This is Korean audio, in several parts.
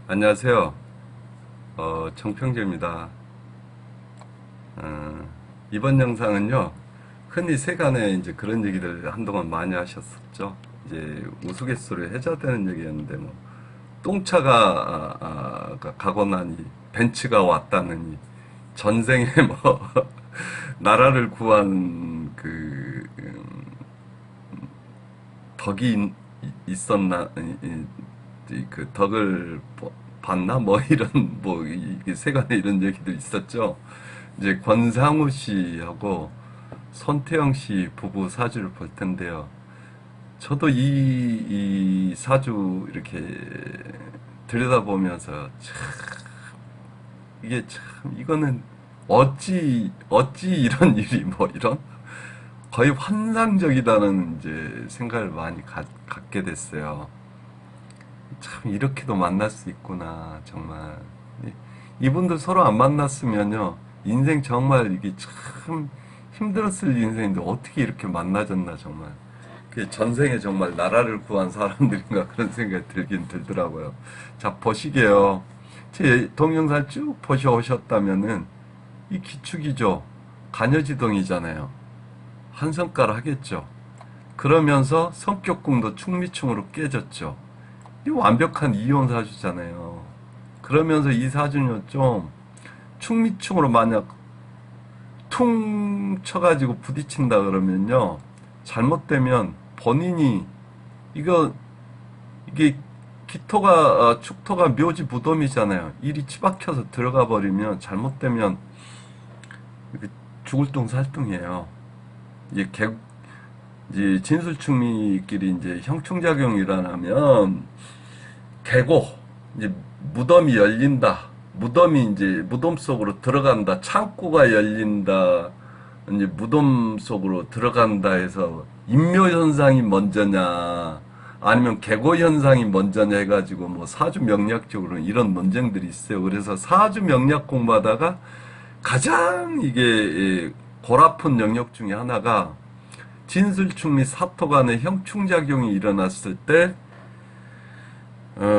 안녕하세요. 정평재입니다. 이번 영상은요, 흔히 세간에 이제 그런 얘기들 한동안 많이 하셨었죠. 이제 우스갯소리로 해자되는 얘기였는데, 뭐, 똥차가 가고 나니 벤츠가 왔다느니, 전생에 뭐, 나라를 구한 덕이 있었나, 그 덕을 봤나? 뭐 이런, 뭐, 이게 세간에 이런 얘기도 있었죠. 이제 권상우 씨하고 손태영 씨 부부 사주를 볼 텐데요. 저도 이 사주 이렇게 들여다보면서 참, 이게 참, 이거는 어찌 이런 일이 뭐 이런? 거의 환상적이다는 이제 생각을 많이 갖게 됐어요. 참 이렇게도 만날 수 있구나 정말. 이분들 서로 안 만났으면요 인생 정말 이게 참 힘들었을 인생인데 어떻게 이렇게 만나졌나 정말. 그 전생에 정말 나라를 구한 사람들인가 그런 생각이 들긴 들더라고요. 자 보시게요. 제 동영상 쭉 보셔오셨다면은 이 기축이죠. 간여지동이잖아요. 한 성깔 하겠죠. 그러면서 성격궁도 충미충으로 깨졌죠. 이 완벽한 이혼 사주잖아요. 그러면서 이 사주는요, 좀, 충미충으로 만약 퉁 쳐가지고 부딪힌다 그러면요, 잘못되면 본인이, 이거, 이게 기토가, 축토가 묘지 무덤이잖아요. 일이 치박혀서 들어가 버리면 잘못되면 이게 죽을 둥 살 둥이에요. 이게 이제 진술충미끼리 이제 형충작용이 일어나면 개고 이제 무덤이 열린다. 무덤이 이제 무덤 속으로 들어간다. 창고가 열린다. 이제 무덤 속으로 들어간다 해서 인묘 현상이 먼저냐 아니면 개고 현상이 먼저냐 해가지고 뭐 사주 명리학적으로는 이런 논쟁들이 있어요. 그래서 사주 명리학 공부하다가 가장 이게 골아픈 영역 중에 하나가 진술충 및 사토 간의 형충작용이 일어났을 때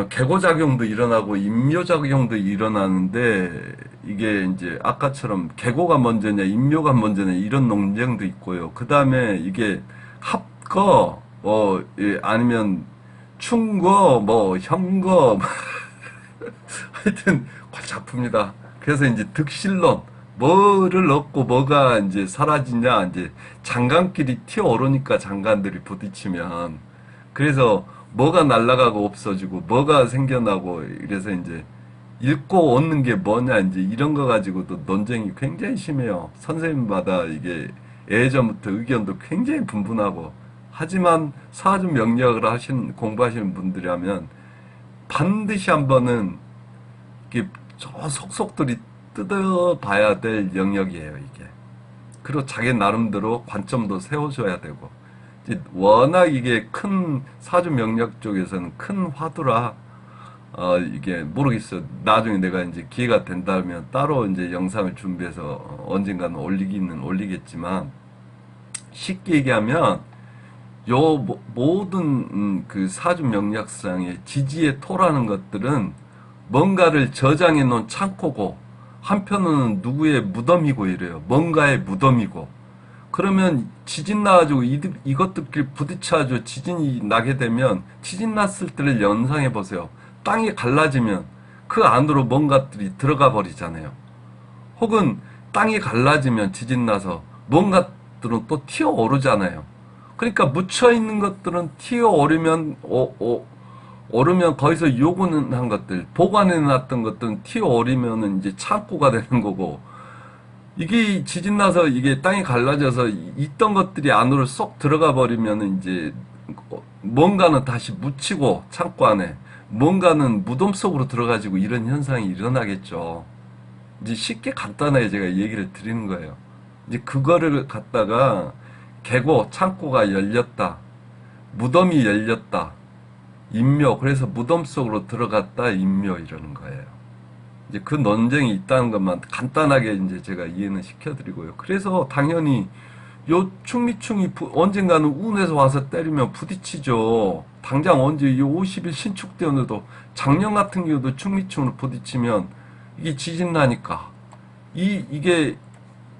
개고작용도 일어나고 인묘작용도 일어나는데 이게 이제 아까처럼 개고가 먼저냐 인묘가 먼저냐 이런 논쟁도 있고요. 그 다음에 이게 합거 아니면 충거 뭐 형거 하여튼 골치 아픕니다. 그래서 이제 득실론 뭐를 얻고 뭐가 이제 사라지냐 이제 장관끼리 튀어오르니까 장관들이 부딪히면 그래서 뭐가 날아가고 없어지고 뭐가 생겨나고 이래서 이제 읽고 얻는 게 뭐냐 이제 이런 거 가지고도 논쟁이 굉장히 심해요. 선생님마다 이게 예전부터 의견도 굉장히 분분하고 하지만 사주 명리학을 공부하시는 분들이라면 반드시 한 번은 이게 저 속속들이 뜯어봐야 될 영역이에요, 이게. 그리고 자기 나름대로 관점도 세워줘야 되고. 이제 워낙 이게 큰 사주 명략 쪽에서는 큰 화두라, 이게 모르겠어요. 나중에 내가 이제 기회가 된다면 따로 이제 영상을 준비해서 언젠가는 올리기는 올리겠지만, 쉽게 얘기하면, 모든 그 사주 명략상의 지지의 토라는 것들은 뭔가를 저장해 놓은 창고고 한편으로는 누구의 무덤이고 이래요. 뭔가의 무덤이고. 그러면 지진 나가지고 이것들끼리 부딪혀가지고 지진이 나게 되면 지진 났을 때를 연상해 보세요. 땅이 갈라지면 그 안으로 뭔가들이 들어가 버리잖아요. 혹은 땅이 갈라지면 지진 나서 뭔가들은 또 튀어오르잖아요. 그러니까 묻혀있는 것들은 튀어오르면 오르면 거기서 요구는 것들, 보관해 놨던 것들은 튀어오르면 이제 창고가 되는 거고, 이게 지진 나서 이게 땅이 갈라져서 있던 것들이 안으로 쏙 들어가 버리면 이제 뭔가는 다시 묻히고 창고 안에, 뭔가는 무덤 속으로 들어가지고 이런 현상이 일어나겠죠. 이제 쉽게 간단하게 제가 얘기를 드리는 거예요. 이제 그거를 갖다가 개고 창고가 열렸다. 무덤이 열렸다. 인묘, 그래서 무덤 속으로 들어갔다, 인묘, 이러는 거예요. 이제 그 논쟁이 있다는 것만 간단하게 이제 제가 이해는 시켜드리고요. 그래서 당연히 요 충미충이 언젠가는 운에서 와서 때리면 부딪히죠. 당장 언제 이 50일 신축되어도 작년 같은 경우도 충미충으로 부딪히면 이게 지진 나니까 이게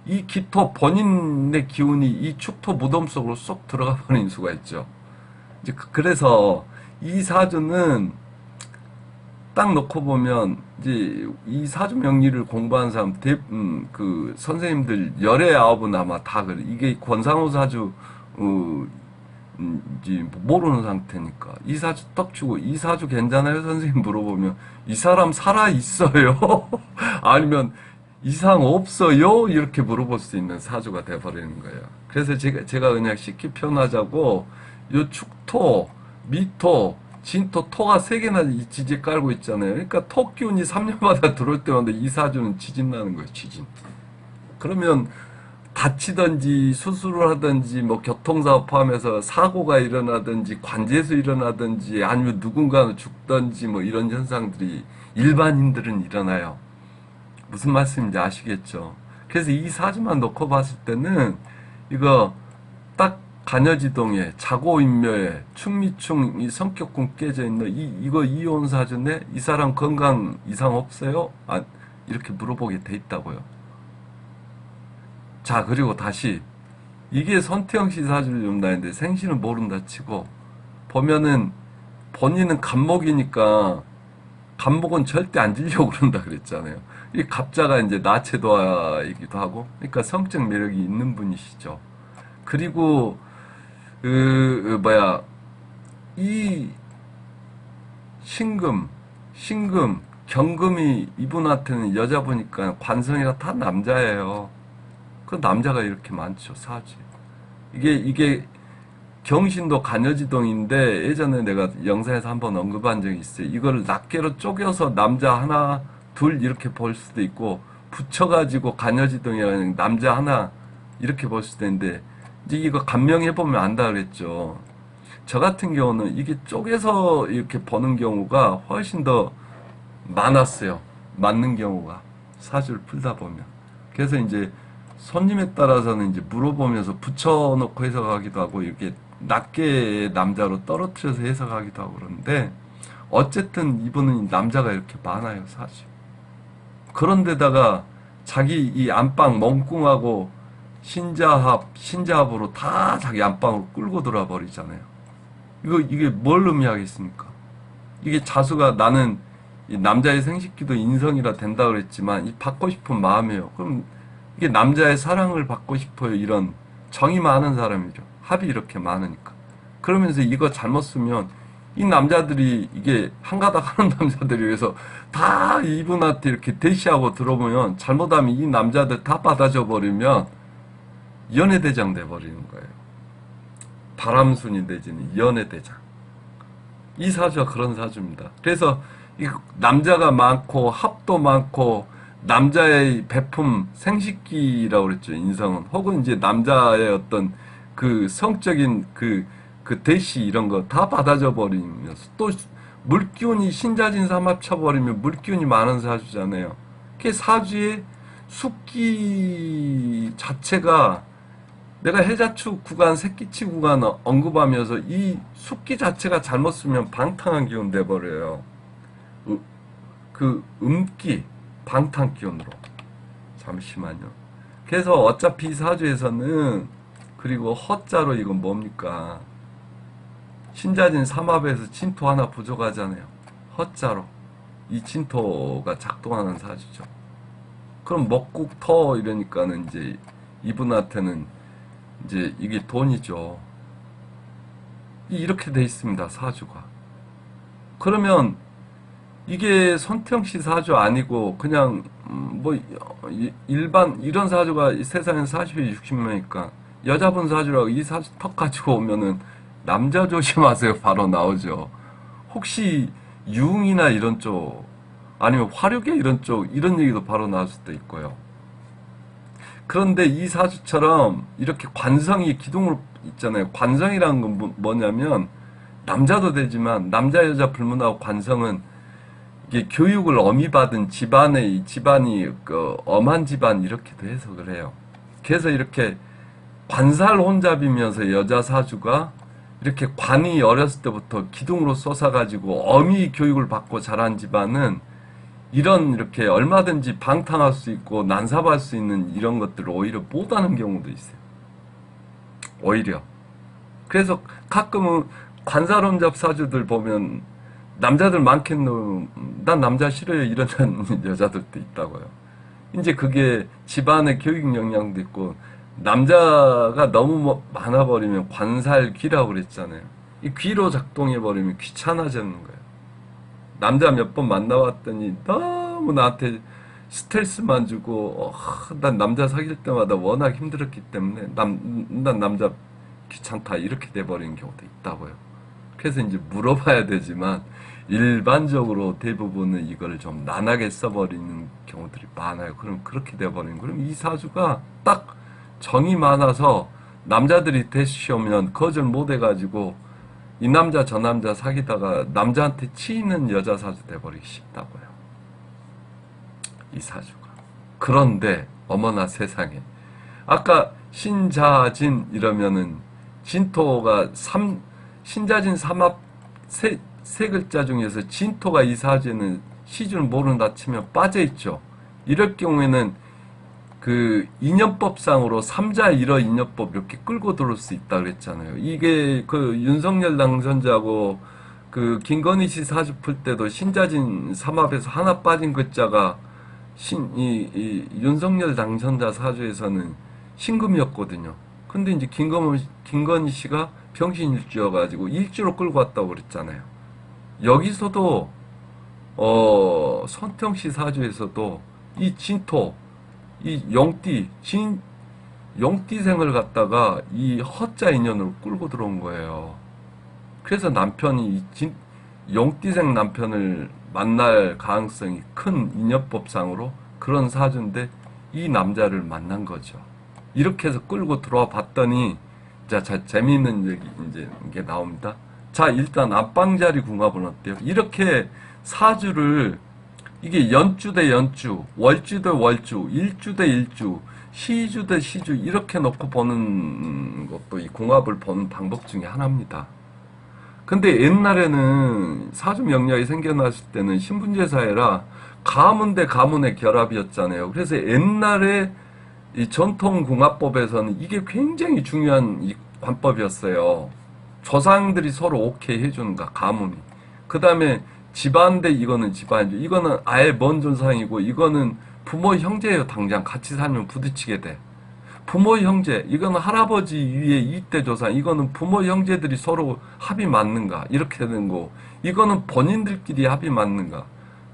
이 기토 본인의 기운이 이 축토 무덤 속으로 쏙 들어가 버리는 수가 있죠. 이제 그래서 이 사주는 딱 놓고 보면 이제 이 사주 명리를 공부한 사람 그 선생님들 열의 아홉은 아마 다 그래. 이게 권상우 사주 이제 모르는 상태니까 이 사주 떡 주고 이 사주 괜찮아요 선생님 물어보면 이 사람 살아 있어요 아니면 이상 없어요 이렇게 물어볼 수 있는 사주가 돼버리는 거예요. 그래서 제가 그냥 쉽게 표현하자고 요 축토 미토 진토 토가 세 개나 이 지지 깔고 있잖아요. 그러니까 토 기운이 3년마다 들어올 때마다 이 사주는 지진 나는 거예요. 지진. 그러면 다치든지 수술을 하든지 뭐 교통사고 포함해서 사고가 일어나든지 관제에서 일어나든지 아니면 누군가는 죽든지 뭐 이런 현상들이 일반인들은 일어나요. 무슨 말씀인지 아시겠죠? 그래서 이 사주만 놓고 봤을 때는 이거 딱 간여지동에 자고인묘에 충미충 이 성격군 깨져 있는 이거 이혼 사주네? 이 사람 건강 이상 없어요? 아, 이렇게 물어보게 돼 있다고요. 자, 그리고 다시 이게 선태영 씨 사주를 둔다는데 생신은 모른다 치고 보면은 본인은 갑목이니까 갑목은 절대 안 지려고 그런다 그랬잖아요. 이 갑자가 이제 나체도화이기도 하고 그러니까 성적 매력이 있는 분이시죠. 그리고 이 신금, 경금이 이분한테는 여자보니까 관성이가 다 남자예요. 그 남자가 이렇게 많죠, 사주에. 이게 경신도 간여지동인데 예전에 내가 영상에서 한번 언급한 적이 있어요. 이걸 낱개로 쪼개서 남자 하나, 둘 이렇게 볼 수도 있고 붙여가지고 간여지동이라는 남자 하나 이렇게 볼 수도 있는데 이제 이거 감명해보면 안다 그랬죠. 저 같은 경우는 이게 쪼개서 이렇게 보는 경우가 훨씬 더 많았어요. 맞는 경우가. 사주를 풀다 보면. 그래서 이제 손님에 따라서는 이제 물어보면서 붙여놓고 해석하기도 하고 이렇게 낱개 남자로 떨어뜨려서 해석하기도 하고 그러는데 어쨌든 이분은 남자가 이렇게 많아요, 사실. 그런데다가 자기 이 안방 멍궁하고 신자합으로 다 자기 안방으로 끌고 들어와 버리잖아요. 이게 뭘 의미하겠습니까? 이게 자수가 나는 이 남자의 생식기도 인성이라 된다 그랬지만 이 받고 싶은 마음이에요. 그럼 이게 남자의 사랑을 받고 싶어요. 이런 정이 많은 사람이죠. 합이 이렇게 많으니까. 그러면서 이거 잘못 쓰면 이 남자들이 이게 한가닥 하는 남자들이 위해서 다 이분한테 이렇게 대시하고 들어보면 잘못하면 이 남자들 다 받아줘 버리면 연애대장 돼버리는 거예요. 바람순이 내지는 연애대장. 이 사주가 그런 사주입니다. 그래서 이 남자가 많고 합도 많고 남자의 배품 생식기라고 그랬죠. 인성은 혹은 이제 남자의 어떤 그 성적인 그 대시 이런 거 다 받아줘 버리면서 또 물기운이 신자진 삼합 쳐버리면 물기운이 많은 사주잖아요. 그 사주의 숙기 자체가 내가 해자축 구간, 새끼치 구간 언급하면서 이 숙기 자체가 잘못 쓰면 방탕한 기운 돼버려요. 그 음기, 방탕 기운으로. 잠시만요. 그래서 어차피 사주에서는 그리고 허자로 이건 뭡니까? 신자진 삼합에서 진토 하나 부족하잖아요. 허자로. 이 진토가 작동하는 사주죠. 그럼 먹국 터 이러니까는 이제 이분한테는 이제 이게 돈이죠. 이렇게 돼 있습니다. 사주가. 그러면 이게 손태영 씨 사주 아니고 그냥 뭐 일반 이런 사주가 세상에 40에 60명이니까 여자분 사주라고 이 사주 턱 가지고 오면은 남자 조심하세요 바로 나오죠. 혹시 유흥이나 이런 쪽 아니면 화력의 이런 쪽 이런 얘기도 바로 나올 수도 있고요. 그런데 이 사주처럼 이렇게 관성이 기둥으로 있잖아요. 관성이라는 건 뭐냐면 남자도 되지만 남자 여자 불문하고 관성은 이게 교육을 엄히 받은 집안이 그 엄한 집안 이렇게도 해석을 해요. 그래서 이렇게 관살 혼잡이면서 여자 사주가 이렇게 관이 어렸을 때부터 기둥으로 솟아가지고 어미 교육을 받고 자란 집안은 이런 이렇게 얼마든지 방탕할 수 있고 난삽할 수 있는 이런 것들을 오히려 못하는 경우도 있어요. 오히려. 그래서 가끔은 관살혼잡 사주들 보면 남자들 많겠노. 난 남자 싫어요. 이런 여자들도 있다고요. 이제 그게 집안의 교육 영향도 있고 남자가 너무 많아버리면 관살귀라고 그랬잖아요. 이 귀로 작동해버리면 귀찮아지는 거예요. 남자 몇 번 만나봤더니 너무 나한테 스트레스만 주고 난 남자 사귈 때마다 워낙 힘들었기 때문에 난 남자 귀찮다 이렇게 돼버리는 경우도 있다고요. 그래서 이제 물어봐야 되지만 일반적으로 대부분은 이걸 좀 난하게 써버리는 경우들이 많아요. 그럼 그렇게 돼버리는 그럼 이 사주가 딱 정이 많아서 남자들이 대시오면 거절 못해가지고 이 남자 저 남자 사귀다가 남자한테 치이는 여자 사주 돼버리기 쉽다고요. 이 사주가. 그런데 어머나 세상에 아까 신자진 이러면은 진토가 신자진 삼합 세 글자 중에서 진토가 이 사주에는 시주를 모른다 치면 빠져있죠. 이럴 경우에는 그 인연법상으로 삼자 일어 인연법 이렇게 끌고 들어올 수 있다 그랬잖아요. 이게 그 윤석열 당선자고 그 김건희 씨 사주 풀 때도 신자진 삼합에서 하나 빠진 글자가 이 윤석열 당선자 사주에서는 신금이었거든요. 근데 이제 김건희 씨가 병신일주여가지고 일주로 끌고 왔다고 그랬잖아요. 여기서도 손평 씨 사주에서도 이 진토 이 용띠생을 갖다가 이 허자 인연으로 끌고 들어온 거예요. 그래서 남편이 용띠생 남편을 만날 가능성이 큰 인연법상으로 그런 사주인데 이 남자를 만난 거죠. 이렇게 해서 끌고 들어와 봤더니 자 재미있는 얘기 이제 이게 나옵니다. 자 일단 안방자리 궁합은 어때요? 이렇게 사주를 이게 연주 대 연주, 월주 대 월주, 일주 대 일주, 시주 대 시주 이렇게 놓고 보는 것도 이 궁합을 보는 방법 중에 하나입니다. 근데 옛날에는 사주 명략이 생겨났을 때는 신분제사회라 가문 대 가문의 결합이었잖아요. 그래서 옛날에 이 전통 궁합법에서는 이게 굉장히 중요한 이 관법이었어요. 조상들이 서로 오케이 해주는가, 가문이. 그 다음에 집안대 이거는 집안이죠. 이거는 아예 먼 조상이고 이거는 부모 형제예요. 당장 같이 살면 부딪히게 돼. 부모 형제 이거는 할아버지 위에 이대 조상 이거는 부모 형제들이 서로 합이 맞는가 이렇게 되는 거. 이거는 본인들끼리 합이 맞는가.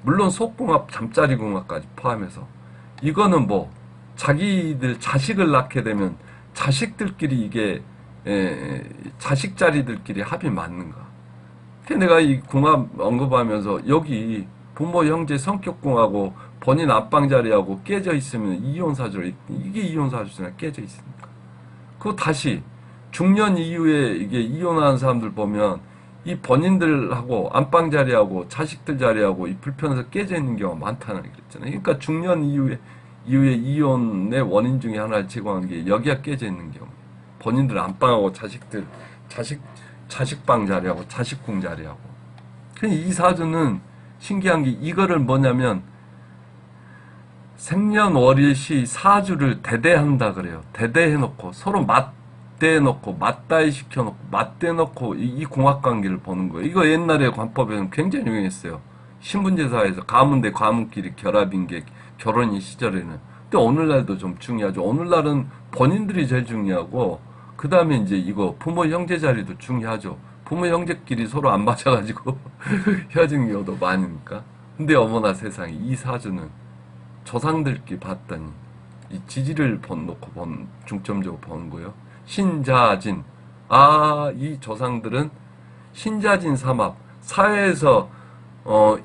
물론 속궁합 잠자리 궁합까지 포함해서 이거는 뭐 자기들 자식을 낳게 되면 자식들끼리 이게 자식자리들끼리 합이 맞는가. 내가 이 궁합 언급하면서 여기 부모 형제 성격궁하고 본인 앞방자리하고 깨져 있으면 이혼사주로 이게 이혼사주잖아요. 깨져 있으니까. 그거 다시 중년 이후에 이게 이혼하는 사람들 보면 이 본인들하고 안방자리하고 자식들 자리하고 이 불편해서 깨져 있는 경우가 많다는 그랬잖아요. 그러니까 중년 이후에 이혼의 원인 중에 하나를 제공한 게 여기가 깨져 있는 경우. 본인들 안방하고 자식방 자리하고 자식궁 자리하고. 이 사주는 신기한 게 이거를 뭐냐면 생년월일시 사주를 대대한다 그래요. 대대해놓고 서로 맞대놓고 맞다이 시켜놓고 맞대놓고 이 궁합관계를 보는 거예요. 이거 옛날에 관법에는 굉장히 유행했어요. 신분제사에서 가문 대 가문끼리 결합인 게 결혼이 시절에는. 근데 오늘날도 좀 중요하죠. 오늘날은 본인들이 제일 중요하고 그 다음에 이제 이거 부모 형제 자리도 중요하죠. 부모 형제끼리 서로 안 맞아가지고 헤어지는 경우도 많으니까. 근데 어머나 세상에 이 사주는 조상들끼리 봤더니 이 지지를 놓고 중점적으로 보는 거예요. 신자진. 이 조상들은 신자진 삼합. 사회에서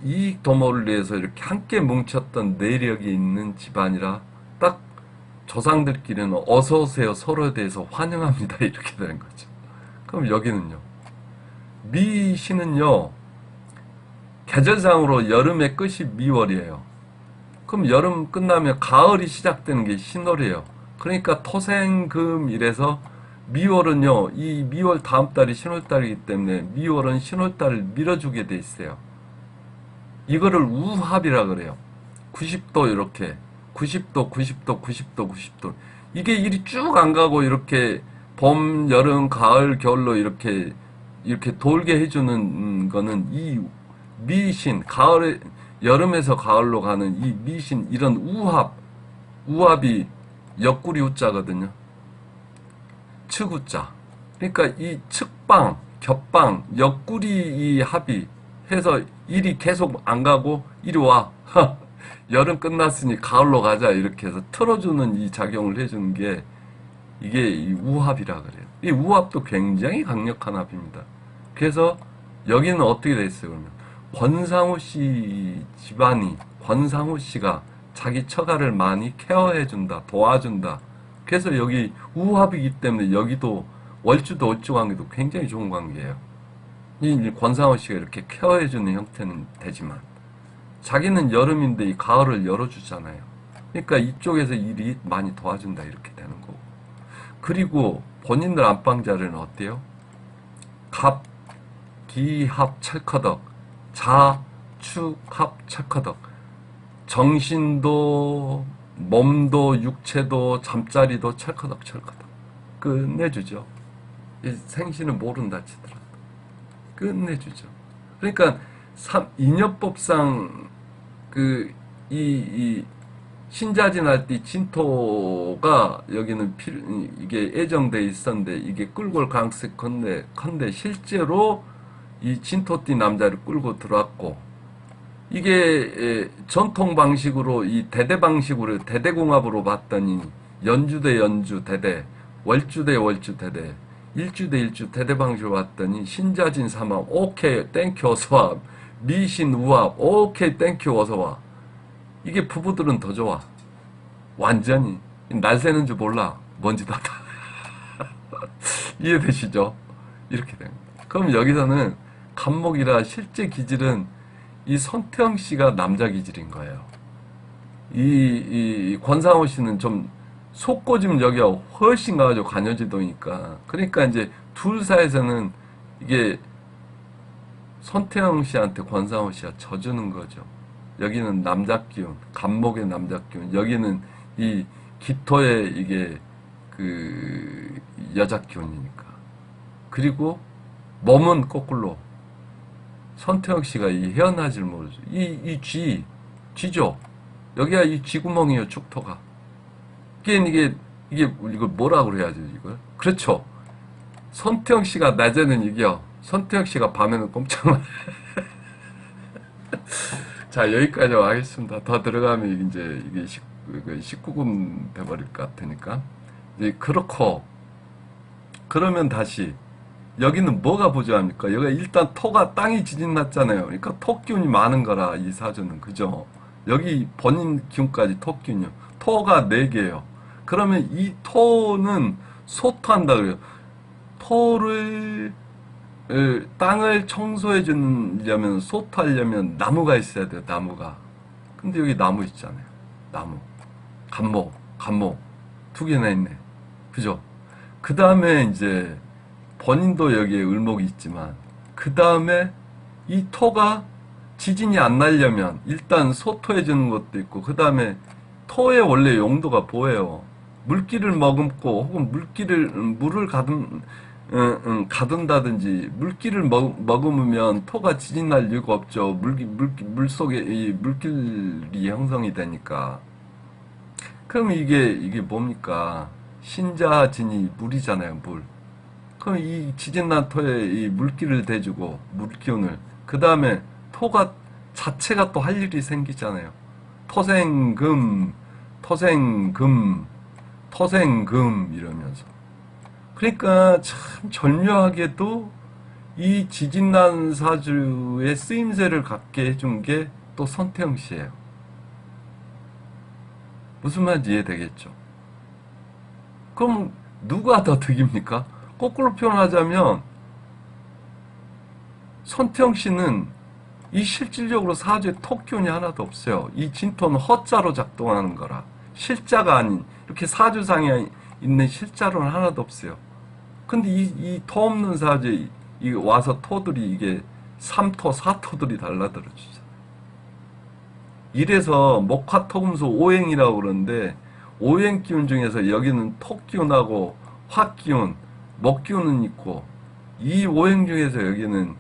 이익 도모를 위해서 이렇게 함께 뭉쳤던 내력이 있는 집안이라 딱 조상들끼리는 어서오세요 서로에 대해서 환영합니다 이렇게 되는 거죠. 그럼 여기는요. 미신은요. 계절상으로 여름의 끝이 미월이에요. 그럼 여름 끝나면 가을이 시작되는 게 신월이에요. 그러니까 토생금 이래서 미월은요, 이 미월 다음 달이 신월달이기 때문에 미월은 신월달을 밀어주게 돼 있어요. 이거를 우합이라 그래요. 90도 이렇게 90도 90도 90도 90도 이게 일이 쭉 안 가고 이렇게 봄, 여름, 가을, 겨울로 이렇게 돌게 해주는 거는 이 미신 가을에 여름에서 가을로 가는 이 미신 이런 우합이 옆구리 우자거든요. 측우자. 그러니까 이 측방, 겹방, 옆구리 이 합이 해서 일이 계속 안 가고 이리 와. 여름 끝났으니 가을로 가자. 이렇게 해서 틀어주는 이 작용을 해주는 게 이게 이 우합이라 그래요. 이 우합도 굉장히 강력한 합입니다. 그래서 여기는 어떻게 돼 있어요, 그러면? 권상우 씨 집안이, 권상우 씨가 자기 처가를 많이 케어해준다, 도와준다. 그래서 여기 우합이기 때문에 여기도 월주도 월주 관계도 굉장히 좋은 관계예요. 이 권상우 씨가 이렇게 케어해주는 형태는 되지만 자기는 여름인데 이 가을을 열어주잖아요. 그러니까 이쪽에서 일이 많이 도와준다 이렇게 되는 거고. 그리고 본인들 안방자리는 어때요? 갑, 기, 합, 찰커덕, 자, 축, 합, 찰커덕. 정신도, 몸도, 육체도, 잠자리도 찰커덕. 끝내주죠. 이 생신은 모른다 치더라도. 끝내주죠. 그러니까, 인연법상, 이 신자진할 때 진토가 여기는 이게 애정돼 있었는데 이게 끌고 올 가능성이 컨대 실제로 이 진토띠 남자를 끌고 들어왔고 이게 전통 방식으로 이 대대 방식으로 대대궁합으로 봤더니 연주대 연주 대대 월주대 월주 대대 일주대 일주 대대 방식으로 봤더니 신자진 삼합 오케이 땡큐 어서와 미신 우합 오케이 땡큐 어서와 이게 부부들은 더 좋아. 완전히. 날 새는 줄 몰라. 먼지도 다. 이해되시죠? 이렇게 됩니다. 그럼 여기서는 간목이라 실제 기질은 이 손태영 씨가 남자 기질인 거예요. 이 권상우 씨는 좀 속고집 여기가 훨씬 가가지고 관여지도니까. 그러니까 이제 둘 사이에서는 이게 손태영 씨한테 권상우 씨가 져주는 거죠. 여기는 남자 기운, 간목의 남자 기운. 여기는 이 기토의 이게 여자 기운이니까. 그리고 몸은 거꾸로. 손태영 씨가 이 헤어나질 모르죠. 쥐죠. 여기가 이 쥐구멍이에요, 축토가. 이걸 뭐라고 그래야지, 이걸? 그렇죠. 손태영 씨가 낮에는 이겨. 손태영 씨가 밤에는 꼼짝만. 자, 여기까지 하겠습니다. 더 들어가면 이제 이게 19금 돼버릴 것 같으니까. 이제 그렇고, 그러면 다시, 여기는 뭐가 부조합니까? 여기가 일단 토가 땅이 지진 났잖아요. 그러니까 토 기운이 많은 거라, 이 사주는. 그죠? 여기 본인 기운까지 토 기운이요. 토가 4개예요. 그러면 이 토는 소토한다 그래요. 토를 땅을 청소해 주려면 소토하려면 나무가 있어야 돼요. 나무가. 근데 여기 나무 있잖아요. 나무. 간목 2개나 있네. 그죠? 그 다음에 이제 본인도 여기에 을목이 있지만 그 다음에 이 토가 지진이 안 나려면 일단 소토해 주는 것도 있고 그 다음에 토의 원래 용도가 뭐예요? 물기를 머금고 혹은 물을 가둔다든지 물기를 머금으면 토가 지진 날 이유가 없죠. 물 속에 이 물길이 형성이 되니까. 그럼 이게 뭡니까? 신자진이 물이잖아요, 물. 그럼 이 지진 난 토에 이 물기를 대주고 물기운을 그 다음에 토가 자체가 또 할 일이 생기잖아요. 토생금 이러면서. 그러니까 참 절묘하게도 이 지진난 사주의 쓰임새를 갖게 해준 게 또 손태영 씨예요. 무슨 말인지 이해되겠죠? 그럼 누가 더 득입니까? 거꾸로 표현하자면 손태영 씨는 이 실질적으로 사주에 토기운이 하나도 없어요. 이 진토는 허자로 작동하는 거라. 실자가 아닌 이렇게 사주상에 있는 실자로는 하나도 없어요. 근데 이 토 없는 사주, 이 와서 토들이 이게 3토, 4토들이 달라들어 주잖아요. 이래서 목화토금수 오행이라고 그러는데, 오행 기운 중에서 여기는 토 기운하고 화 기운, 목 기운은 있고, 이 오행 중에서 여기는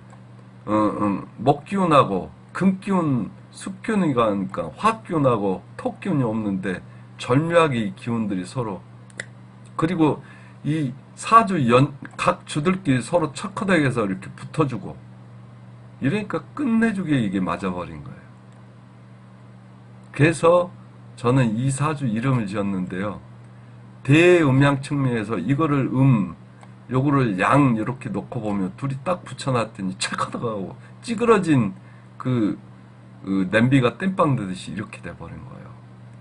목 기운하고 금 기운, 수 기운이 가니까 화 기운하고 토 기운이 없는데 절묘하게 이 기운들이 서로, 그리고 이 사주 각 주들끼리 서로 척허덕해서 이렇게 붙어주고, 이러니까 끝내주게 이게 맞아버린 거예요. 그래서 저는 이 사주 이름을 지었는데요. 대음양 측면에서 이거를 요거를 양 이렇게 놓고 보면 둘이 딱 붙여놨더니 찰커덕하고 찌그러진 그 냄비가 땜빵 되듯이 이렇게 돼버린 거예요.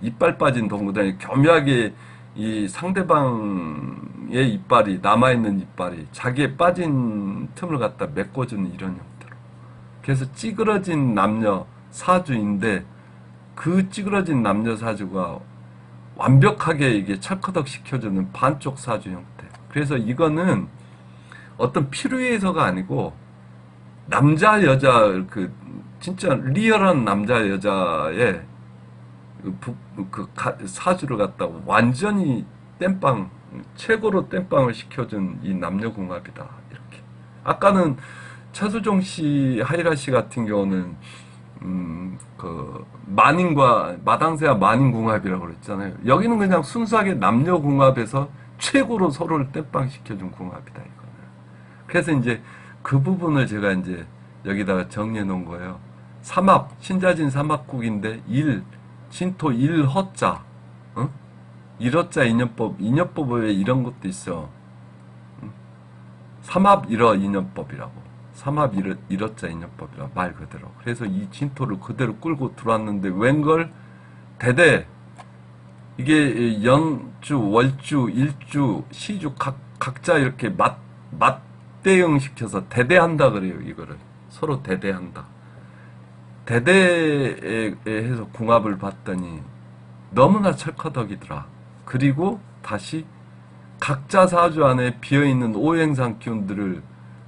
이빨 빠진 동무다니 교묘하게 이 상대방의 이빨이, 남아있는 이빨이 자기의 빠진 틈을 갖다 메꿔주는 이런 형태로. 그래서 찌그러진 남녀 사주인데, 그 찌그러진 남녀 사주가 완벽하게 이게 찰커덕 시켜주는 반쪽 사주 형태. 그래서 이거는 어떤 필요해서가 아니고, 남자 여자 진짜 리얼한 남자 여자의 사주를 갖다가 완전히 땜빵, 최고로 땜빵을 시켜준 이 남녀궁합이다. 이렇게. 아까는 차수종 씨, 하이라 씨 같은 경우는 만인과 마당새와 만인궁합이라고 그랬잖아요. 여기는 그냥 순수하게 남녀궁합에서 최고로 서로를 땜빵 시켜준 궁합이다, 이거는. 그래서 이제 그 부분을 제가 이제 여기다가 정리해 놓은 거예요. 삼합, 신자진 삼합국인데, 진토 일허자, 응? 일허자 인연법, 인연법에 이런 것도 있어. 응? 삼합 일허 인연법이라고. 삼합 일허자 인연법이라, 말 그대로. 그래서 이 진토를 그대로 끌고 들어왔는데, 웬걸 대대, 이게 연주, 월주, 일주, 시주 각자 이렇게 맞대응 시켜서 대대한다 그래요. 이거를 서로 대대한다. 대대에 해서 궁합을 봤더니 너무나 찰커덕이더라. 그리고 다시 각자 사주 안에 비어있는 오행상 기운들을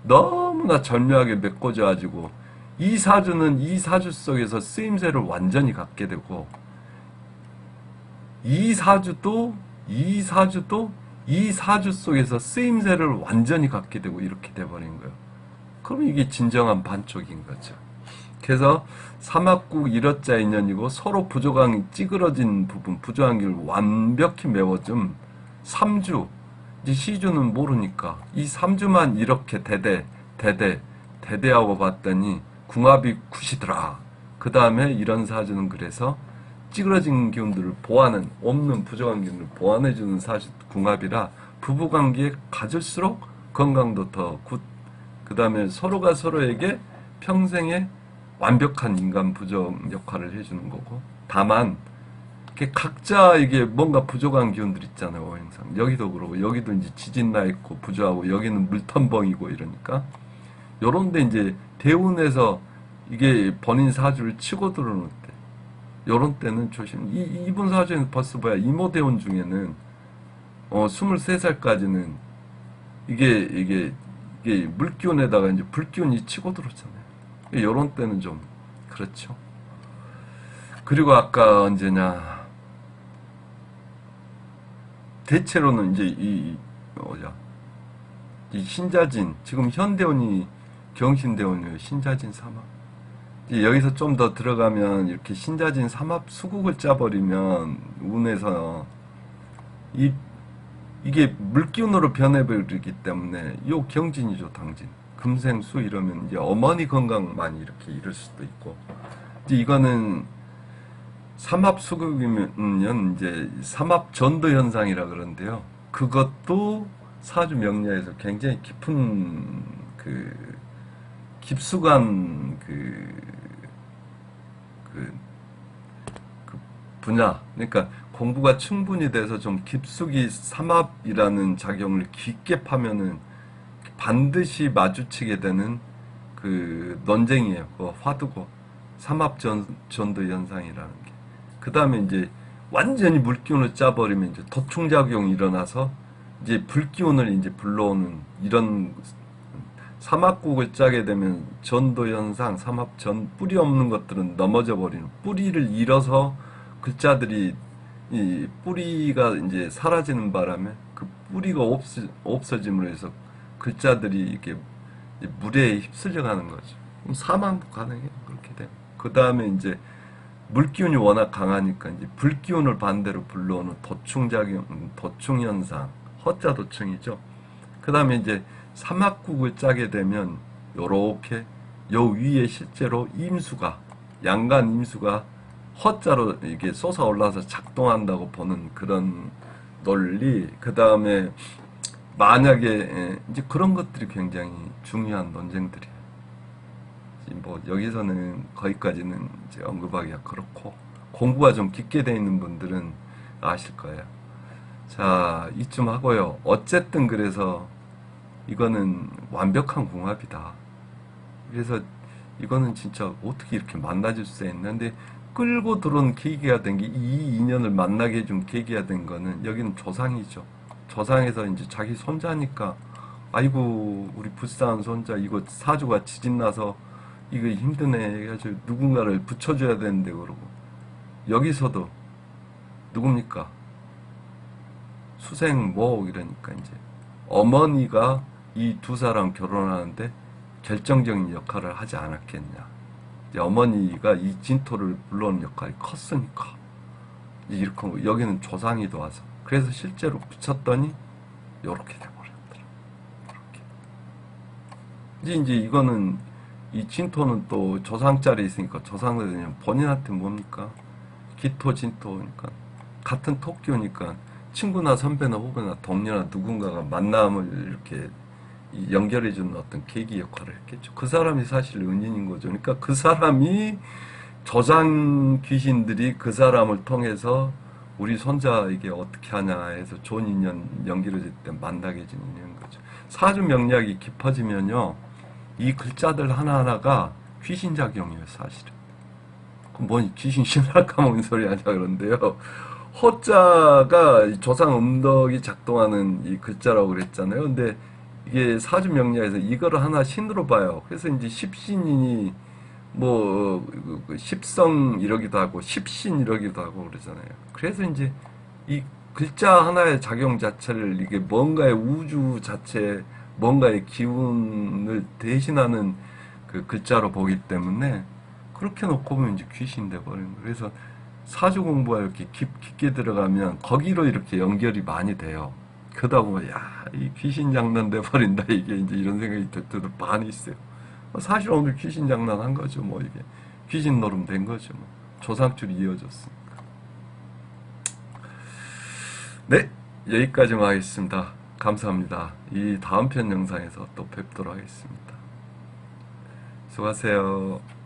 너무나 절묘하게 메꿔줘가지고, 이 사주는 이 사주 속에서 쓰임새를 완전히 갖게 되고, 이 사주도 이 사주 속에서 쓰임새를 완전히 갖게 되고, 이렇게 돼버린 거예요. 그럼 이게 진정한 반쪽인 거죠. 그래서 삼합국 일허자 인연이고, 서로 부조강이 찌그러진 부분, 부조항기를 완벽히 메워줌 삼주. 이제 시주는 모르니까 이 삼주만 이렇게 대대하고 봤더니 궁합이 굿이더라. 그 다음에 이런 사주는 그래서 찌그러진 기운들을 보완은, 없는 부족한 기운을 보완해주는 사주 궁합이라 부부관계에 가질수록 건강도 더 굿. 그 다음에 서로가 서로에게 평생에 완벽한 인간 부정 역할을 해주는 거고, 다만 각자 이게 뭔가 부족한 기운들 있잖아요. 오행상 여기도 그러고, 여기도 이제 지진 나 있고 부조하고, 여기는 물텀벙이고, 이러니까 요런데 이제 대운에서 이게 본인 사주를 치고 들어오는 때, 요런 때는 조심. 이분 사주에는 벌써 뭐야, 이모대운 중에는 23살까지는 이게 물기운에다가 이제 불기운이 치고 들어오잖아요. 요런 때는 좀 그렇죠. 그리고 아까 언제냐, 대체로는 이제 이 신자진, 지금 현대운이 경신대운이에요. 신자진 삼합. 여기서 좀 더 들어가면 이렇게 신자진 삼합 수국을 짜버리면 운에서 이게 물기운으로 변해버리기 때문에 요 경진이죠, 당진. 금생수 이러면 이제 어머니 건강 많이 이렇게 잃을 수도 있고, 이제 이거는 삼합 수국이면 이제 삼합 전도 현상이라 그러는데요. 그것도 사주 명리에서 굉장히 깊은 깊숙한 분야. 그러니까 공부가 충분히 돼서 좀 깊숙이 삼합이라는 작용을 깊게 파면은 반드시 마주치게 되는 논쟁이에요. 그 화두고 삼합 전도 현상이라는 게. 그 다음에 이제 완전히 물기운을 짜버리면 이제 도충작용이 일어나서 이제 불기운을 이제 불러오는 이런 삼합국을 짜게 되면 전도현상, 삼합전, 뿌리 없는 것들은 넘어져 버리는, 뿌리를 잃어서 글자들이, 이 뿌리가 이제 사라지는 바람에 그 뿌리가 없어짐으로 해서 글자들이 이렇게 물에 휩쓸려 가는 거죠. 그럼 사망도 가능해요. 그렇게 되면. 그 다음에 이제 물기운이 워낙 강하니까 이제 불기운을 반대로 불러오는 도충작용, 도충현상, 허자 도충이죠. 그 다음에 이제 삼합국을 짜게 되면 요렇게 요 위에 실제로 임수가, 양간 임수가 허자로 이게 솟아올라서 작동한다고 보는 그런 논리. 그 다음에 만약에 이제 그런 것들이 굉장히 중요한 논쟁들이에요. 뭐 여기서는 거기까지는 이제 언급하기가 그렇고, 공부가 좀 깊게 돼 있는 분들은 아실 거예요. 자, 이쯤 하고요. 어쨌든 그래서 이거는 완벽한 궁합이다. 그래서 이거는 진짜 어떻게 이렇게 만나줄 수 있는데, 끌고 들어온 계기가 된 게, 이 인연을 만나게 해준 계기가 된 거는 여기는 조상이죠. 조상에서 이제 자기 손자니까, 아이고 우리 불쌍한 손자 이거 사주가 지진나서 이거 힘드네 해가지고 누군가를 붙여줘야 되는데, 그러고 여기서도 누굽니까? 수생모. 이러니까 이제 어머니가 이 두 사람 결혼하는데 결정적인 역할을 하지 않았겠냐. 이제 어머니가 이 진토를 불러오는 역할이 컸으니까 이렇게, 여기는 조상이 도와서, 그래서 실제로 붙였더니 요렇게 돼버렸더라. 이렇게. 이제 이거는, 이 진토는 또 조상자리에 있으니까, 조상자리는 본인한테 뭡니까? 기토 진토니까 같은 토끼오니까 친구나 선배나 혹은 동료나 누군가가 만남을 이렇게 연결해주는 어떤 계기 역할을 했겠죠. 그 사람이 사실 은인인 거죠. 그러니까 그 사람이, 조상 귀신들이 그 사람을 통해서 우리 손자에게 어떻게 하냐 해서 좋은 인연 연결해질 때 만나게 해주는 인연인 거죠. 사주 명리학이 깊어지면요, 이 글자들 하나하나가 귀신작용이에요, 사실은. 뭐 귀신 신랄까 뭔 소리 하냐 그런데요. 허자가 조상 음덕이 작동하는 이 글자라고 그랬잖아요. 근데 이게 사주 명리학에서 이거를 하나 신으로 봐요. 그래서 이제 십신이니 뭐 십성 이러기도 하고 십신 이러기도 하고 그러잖아요. 그래서 이제 이 글자 하나의 작용 자체를, 이게 뭔가의 우주 자체, 뭔가의 기운을 대신하는 그 글자로 보기 때문에, 그렇게 놓고 보면 이제 귀신이 돼버리는 거예요. 그래서 사주 공부가 이렇게 깊게 들어가면 거기로 이렇게 연결이 많이 돼요. 그러다 보면, 야, 이 귀신 장난 돼버린다. 이게 이제 이런 생각이 들 때도 많이 있어요. 사실 오늘 귀신 장난 한 거죠. 뭐 이게 귀신 노름 된 거죠. 뭐. 조상줄이 이어졌으니까. 네, 여기까지만 하겠습니다. 감사합니다. 이 다음 편 영상에서 또 뵙도록 하겠습니다. 수고하세요.